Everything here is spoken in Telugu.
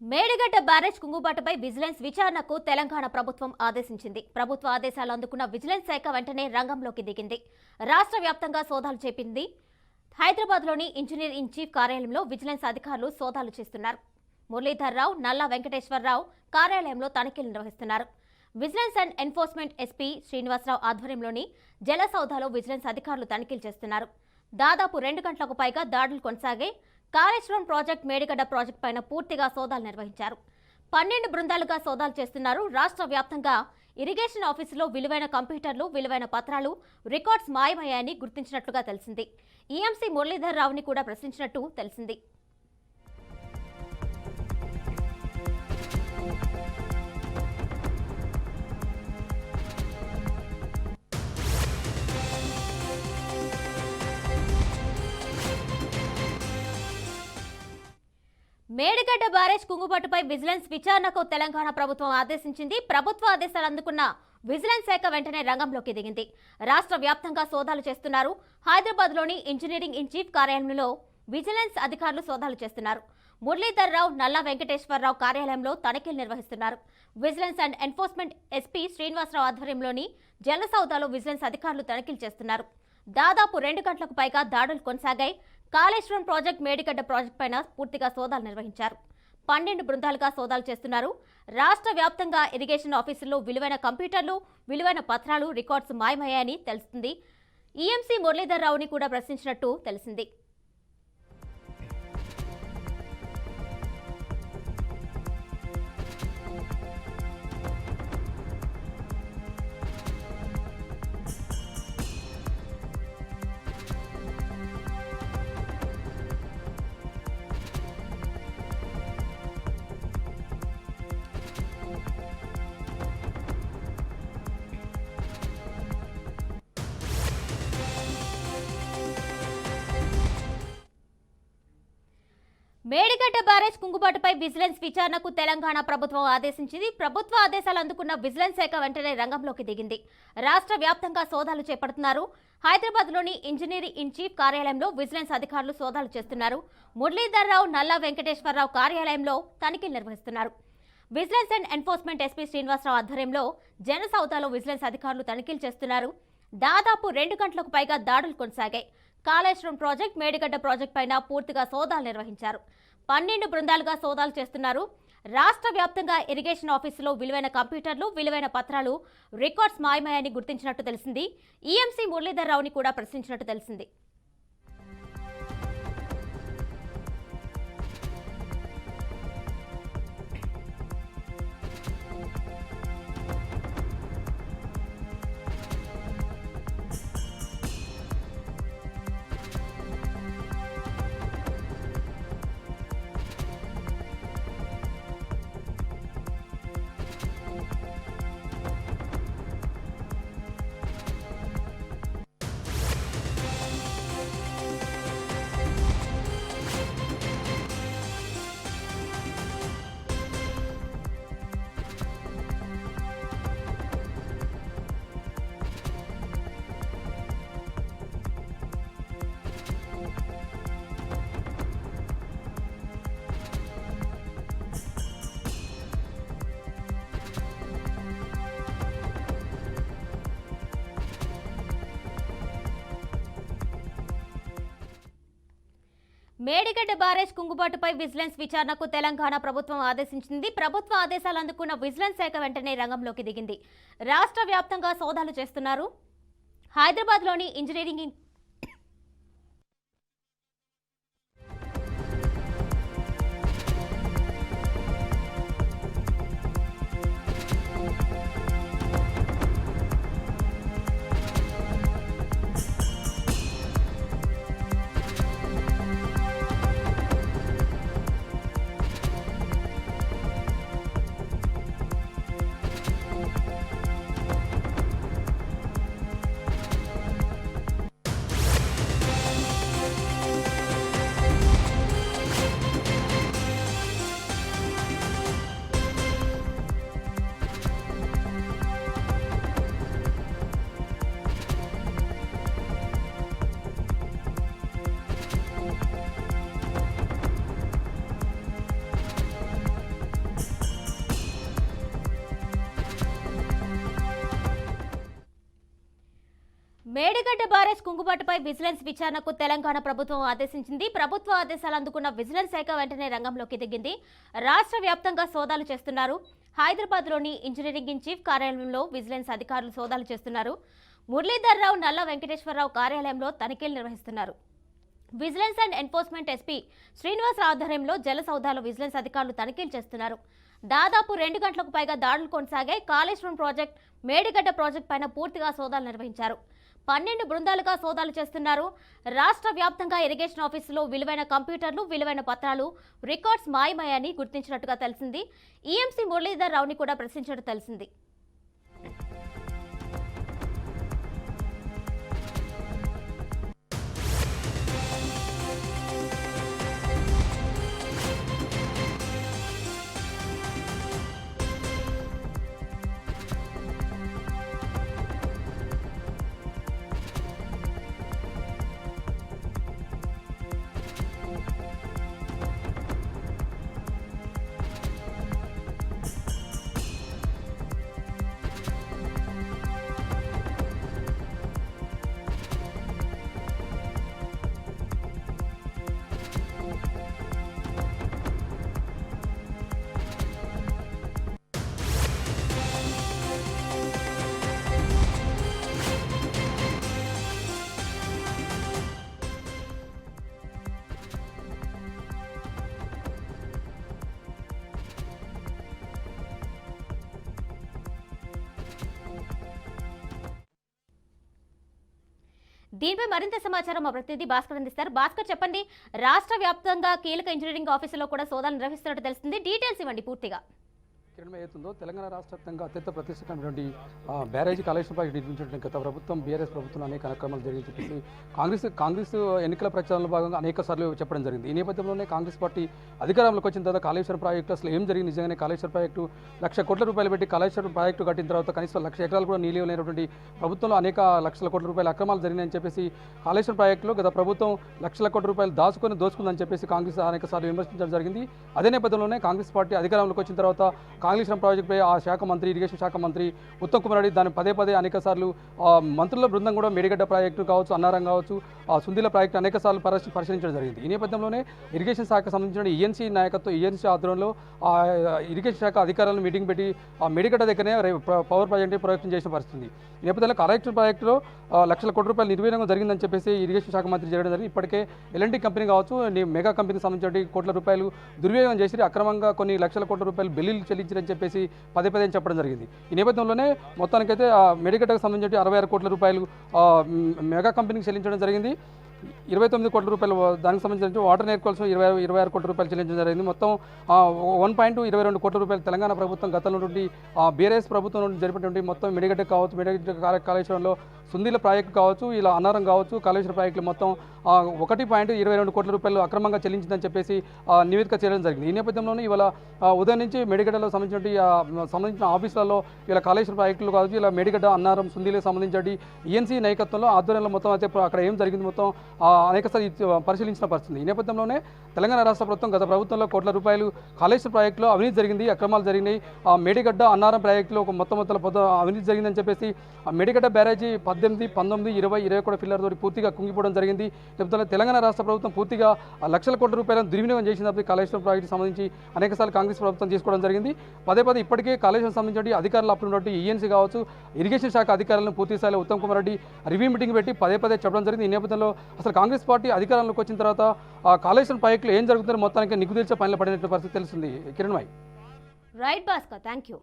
మేడిగడ్డ బ్యారేజ్ కుంగుబాటుపై విజిలెన్స్ విచారణకు తెలంగాణ ప్రభుత్వం ఆదేశించింది. ప్రభుత్వ ఆదేశాలు అందుకున్న విజిలెన్స్ శాఖ వెంటనే రంగంలోకి దిగింది. రాష్ట్ర వ్యాప్తంగా సోదాలు చేపింది. హైదరాబాద్లోని ఇంజనీర్ ఇన్ చీఫ్ కార్యాలయంలో విజిలెన్స్ అధికారులు సోదాలు చేస్తున్నారు. మురళీధర్ రావు, నల్లా వెంకటేశ్వరరావు కార్యాలయంలో తనిఖీలు నిర్వహిస్తున్నారు. Vigilance and enforcement SP Srinivasa Rao ఆధ్వర్యంలోని జలసౌధలో విజిలెన్స్ అధికారులు తనిఖీలు చేస్తున్నారు. దాదాపు 2 గంటలకు పైగా దాడులు కొనసాగాయి. కాళేశ్వరం ప్రాజెక్ట్, మేడిగడ్డ ప్రాజెక్టు పైన పూర్తిగా సోదాలు నిర్వహించారు. 12 బృందాలుగా సోదాలు చేస్తున్నారు. రాష్ట్ర వ్యాప్తంగా ఇరిగేషన్ ఆఫీసులో విలువైన కంప్యూటర్లు, విలువైన పత్రాలు, రికార్డ్స్ మాయమయ్యాయని గుర్తించినట్లుగా తెలిసింది. ఈఎంసీ మురళీధర్ రావుని కూడా ప్రశ్నించినట్టు తెలిసింది. మేడిగడ్డ బ్యారేజ్ కుంగుబాటుపై విజిలెన్స్ విచారణకు తెలంగాణ ప్రభుత్వం ఆదేశించింది. ప్రభుత్వ ఆదేశాలు అందుకున్న విజిలెన్స్ శాఖ వెంటనే రంగంలోకి దిగింది. రాష్ట్ర వ్యాప్తంగా సోదాలు చేస్తున్నారు. హైదరాబాద్లోని ఇంజనీరింగ్ ఇన్ చీఫ్ కార్యాలయంలో విజిలెన్స్ అధికారులు సోదాలు చేస్తున్నారు. మురళీధర్ రావు, నల్లా వెంకటేశ్వరరావు కార్యాలయంలో తనిఖీలు నిర్వహిస్తున్నారు. Vigilance and enforcement SP Srinivasa Rao ఆధ్వర్యంలోని జలసౌధలో విజిలెన్స్ అధికారులు తనిఖీలు చేస్తున్నారు. దాదాపు 2 గంటలకు పైగా దాడులు కొనసాగాయి. కాళేశ్వరం ప్రాజెక్ట్, మేడిగడ్డ ప్రాజెక్టు పైన పూర్తిగా సోదాలు నిర్వహించారు. 12 బృందాలుగా సోదాలు చేస్తున్నారు. రాష్ట్ర వ్యాప్తంగా ఇరిగేషన్ ఆఫీసుల్లో విలువైన కంప్యూటర్లు, విలువైన పత్రాలు, రికార్డ్స్ మాయమయ్యాయని తెలుస్తుంది. ఈఎంసీ మురళీధర్ రావుని కూడా ప్రశ్నించినట్టు తెలిసింది. మేడిగడ్డ బ్యారేజ్ కుంగుబాటుపై విజిలెన్స్ విచారణకు తెలంగాణ ప్రభుత్వం ఆదేశించింది. ప్రభుత్వ ఆదేశాలు అందుకున్న విజిలెన్స్ శాఖ వెంటనే రంగంలోకి దిగింది. రాష్ట్ర వ్యాప్తంగా సోదాలు చేపడుతున్నారు. హైదరాబాద్లోని ఇంజనీర్ ఇన్ చీఫ్ కార్యాలయంలో విజిలెన్స్ అధికారులు సోదాలు చేస్తున్నారు. మురళీధర్ రావు, నల్లా వెంకటేశ్వరరావు కార్యాలయంలో తనిఖీలు నిర్వహిస్తున్నారు. Vigilance and enforcement SP Srinivasa Rao ఆధ్వర్యంలో జనసౌధలో విజిలెన్స్ అధికారులు తనిఖీలు చేస్తున్నారు. దాదాపు 2 గంటలకు పైగా దాడులు కొనసాగాయి. కాళేశ్వరం ప్రాజెక్ట్, మేడిగడ్డ ప్రాజెక్టు పైన పూర్తిగా సోదాలు నిర్వహించారు. 12 బృందాలుగా సోదాలు చేస్తున్నారు. రాష్ట్ర వ్యాప్తంగా ఇరిగేషన్ ఆఫీసులో విలువైన కంప్యూటర్లు, విలువైన పత్రాలు, రికార్డ్స్ మాయమయ్యాయని గుర్తించినట్టు తెలిసింది. ఈఎంసీ మురళీధర్ రావుని కూడా ప్రశ్నించినట్టు తెలిసింది. మేడిగడ్డ బ్యారేజ్ కుంగుబాటుపై విజిలెన్స్ విచారణకు తెలంగాణ ప్రభుత్వం ఆదేశించింది. ప్రభుత్వ ఆదేశాలు అందుకున్న విజిలెన్స్ శాఖ వెంటనే రంగంలోకి దిగింది. రాష్ట్ర వ్యాప్తంగా సోదాలు చేస్తున్నారు. హైదరాబాద్లోని ఇంజనీరింగ్ మేడిగడ్డ బ్యారేజ్ కుంగుబాటుపై విజిలెన్స్ విచారణకు తెలంగాణ ప్రభుత్వం ఆదేశించింది. ప్రభుత్వ ఆదేశాలు అందుకున్న విజిలెన్స్ శాఖ వెంటనే రంగంలోకి దిగింది. రాష్ట్ర వ్యాప్తంగా సోదాలు చేస్తున్నారు. హైదరాబాద్లోని ఇంజనీరింగ్ ఇన్ చీఫ్ కార్యాలయంలో విజిలెన్స్ అధికారులు సోదాలు చేస్తున్నారు. మురళీధర్ రావు, నల్ల వెంకటేశ్వరరావు కార్యాలయంలో తనిఖీలు నిర్వహిస్తున్నారు. Vigilance and enforcement SP Srinivas ఆధ్వర్యంలో జలసౌదాలో విజిలెన్స్ అధికారులు తనిఖీలు చేస్తున్నారు. దాదాపు 2 గంటలకు పైగా దాడులు కొనసాగాయి. కాళేశ్వరం ప్రాజెక్ట్, మేడిగడ్డ ప్రాజెక్ట్ పైన పూర్తిగా సోదాలు నిర్వహించారు. 12 బృందాలుగా సోదాలు చేస్తున్నారు. రాష్ట్ర వ్యాప్తంగా ఇరిగేషన్ ఆఫీసులో విలువైన కంప్యూటర్లు, విలువైన పత్రాలు, రికార్డ్స్ మాయమయ్యాయని గుర్తించినట్టుగా తెలిసింది. ఈఎంసీ మురళీధర్ రావుని కూడా ప్రశ్నించినట్టు తెలిసింది. దీనిపై మరింత సమాచారం మా ప్రతినిధి భాస్కర్ అందిస్తారు. భాస్కర్, చెప్పండి, రాష్ట్ర వ్యాప్తంగా కీలక ఇంజనీరింగ్ ఆఫీసులో కూడా సోదాలు నిర్వహిస్తున్నట్టు తెలుస్తుంది. డీటెయిల్స్ ఇవ్వండి పూర్తిగా. ఏమవుతుందో తెలంగాణ రాష్ట్ర వ్యాప్తంగా అత్యంత ప్రతిష్ఠితమైనటువంటి బ్యారేజీ కాళేశ్వరం ప్రాజెక్టు నిర్మించినటువంటి గత ప్రభుత్వం బీఆర్ఎస్ ప్రభుత్వం అనేక కార్యక్రమాలు జరిగి చెప్పేసి కాంగ్రెస్ ఎన్నికల ప్రచారంలో భాగంగా అనేక సార్లు చెప్పడం జరిగింది. ఈ నేపథ్యంలోనే కాంగ్రెస్ పార్టీ అధికారంలోకి వచ్చిన తర్వాత కాళేశ్వరం ప్రాజెక్టు అసలు ఏం జరిగింది, నిజంగానే కాళేశ్వరం ప్రాజెక్టు ₹1,00,00,000 పెట్టి కాళేశ్వరం ప్రాజెక్టు కట్టిన తర్వాత కనీసం 1,00,000 ఎకరాలు కూడా నీళ్ళు లేనటువంటి ప్రభుత్వంలో అనేక లక్షల కోట్ల రూపాయల అక్రమాలు జరిగినాయని చెప్పేసి కాళేశ్వరం ప్రాజెక్టులో గత ప్రభుత్వం లక్షల కోట్ల రూపాయలు దోచుకుందని చెప్పేసి కాంగ్రెస్ అనేక సార్లు విమర్శించడం జరిగింది. అదే నేపథ్యంలోనే కాంగ్రెస్ పార్టీ అధికారంలోకి వచ్చిన తర్వాత కాళేశ్వరం ప్రాజెక్టుపై ఆ శాఖ మంత్రి, ఇరిగేషన్ శాఖ మంత్రి ఉత్తమ్ కుమార్ రెడ్డి దాన్ని పదే అనేక సార్లు మంత్రుల బృందం కూడా మేడిగడ్డ ప్రాజెక్టు కావచ్చు, అన్నారం కావచ్చు, సుందిల ప్రాజెక్టు అనేక సార్లు పరిశీలించడం జరిగింది. ఈ నేపథ్యంలోనే ఇరిగేషన్ శాఖకు సంబంధించిన ఈఎన్సీ నాయకత్వం, ఈఎన్సీ ఆధ్వర్యంలో ఇరిగేషన్ శాఖ అధికారులను మీటింగ్ పెట్టి ఆ మేడిగడ్డ దగ్గరనే పవర్ ప్రాజెక్టు ప్రయోజనం చేసిన పరిస్థితి. ఈ నేపథ్యంలో కాళేశ్వరం ప్రాజెక్టులో ₹1,00,00,000 కోట్ల నిర్వీర్యం జరిగిందని చెప్పేసి ఇరిగేషన్ శాఖ మంత్రి చేయడం జరిగింది. ఇప్పటికే ఎల్ఎన్టీ కంపెనీ కావచ్చు, మెగా కంపెనీకి సంబంధించిన కోట్ల రూపాయలు దుర్వినియోగం చేసి అక్రమంగా కొన్ని లక్షల కోట్ల రూపాయలు బిల్లులు చెల్లించారని చెప్పేసి పదే చెప్పడం జరిగింది. ఈ నేపథ్యంలోనే మొత్తానికైతే మేడిగడ్డకు సంబంధించి ₹66 కోట్ల మెగా కంపెనీకి చెల్లించడం జరిగింది. ₹29 కోట్ల దానికి సంబంధించి వాటర్ నెట్ కోసం ₹26 కోట్ల చెల్లించడం జరిగింది. మొత్తం ₹1.22 కోట్ల తెలంగాణ ప్రభుత్వం గతంలో నుండి బీఆర్ఎస్ ప్రభుత్వం నుండి జరిపినటువంటి మొత్తం మేడిగడ్డ కావచ్చు, మేడిగడ్డ కాళేశ్వరంలో సుందిల ప్రాజెక్టు కావచ్చు, ఇలా అన్నారం కావచ్చు, కాళేశ్వరం ప్రాజెక్టులు మొత్తం ₹1.22 కోట్ల అక్రమంగా చెల్లించిందని చెప్పేసి నివేదిక చేయడం జరిగింది. ఈ నేపథ్యంలోనే ఇవాళ ఉదయం నుంచి మేడిగడ్డలో సంబంధించిన ఆఫీసులలో ఇలా కాళేశ్వరం ప్రాజెక్టులు కావచ్చు, ఇలా మేడిగడ్డ, అన్నారం, సుందిలకు సంబంధించి ఈఎన్సీ నాయకత్వంలో ఆధ్వర్యంలో మొత్తం అయితే అక్కడ ఏం జరిగింది మొత్తం అనేకసార్లు పరిశీలించిన పరిస్థితి. ఈ నేపథ్యంలోనే తెలంగాణ రాష్ట్ర ప్రభుత్వం గత ప్రభుత్వంలో కోట్ల రూపాయలు కాళేశ్వరం ప్రాజెక్టులో అవినీతి జరిగింది, అక్రమాలు జరిగినాయి. మేడిగడ్డ, అన్నారం ప్రాజెక్టులో ఒక మొత్తం అవినీతి జరిగిందని చెప్పేసి మేడిగడ్డ బ్యారేజీ 18, 19, 20, 21 ఫిల్లర్ తోటి పూర్తిగా కుంగిపోవడం జరిగింది. లేకపోతే తెలంగాణ రాష్ట్ర ప్రభుత్వం పూర్తిగా లక్షల కోట్ల రూపాయలను దుర్వినియోగం చేసినప్పుడు కాళేశ్వరం ప్రాజెక్టుకు సంబంధించి అనేకసార్లు కాంగ్రెస్ ప్రభుత్వం తీసుకోవడం జరిగింది. పదే ఇప్పటికే కాళేశ్వరం సంబంధించి అధికారులు అప్పుడు ఉన్నట్టు ఈఎన్సీ కావచ్చు, ఇరిగేషన్ శాఖ అధికారులను పూర్తి స్థాయిలో ఉత్తమ్ కుమార్ రెడ్డి రివ్యూ మీటింగ్ పెట్టి పదే చెప్పడం జరిగింది. ఈ నేపథ్యంలో అసలు కాంగ్రెస్ పార్టీ అధికారంలోకి వచ్చిన తర్వాత కాళేశ్వరం ప్రాజెక్టులో ఏం జరుగుతుందో మొత్తానికి నిగ్గు తీర్చే పనిలో పడినట్టు పరిస్థితి తెలుస్తుంది. Kiran bhai. Right Bhaskar, thank you.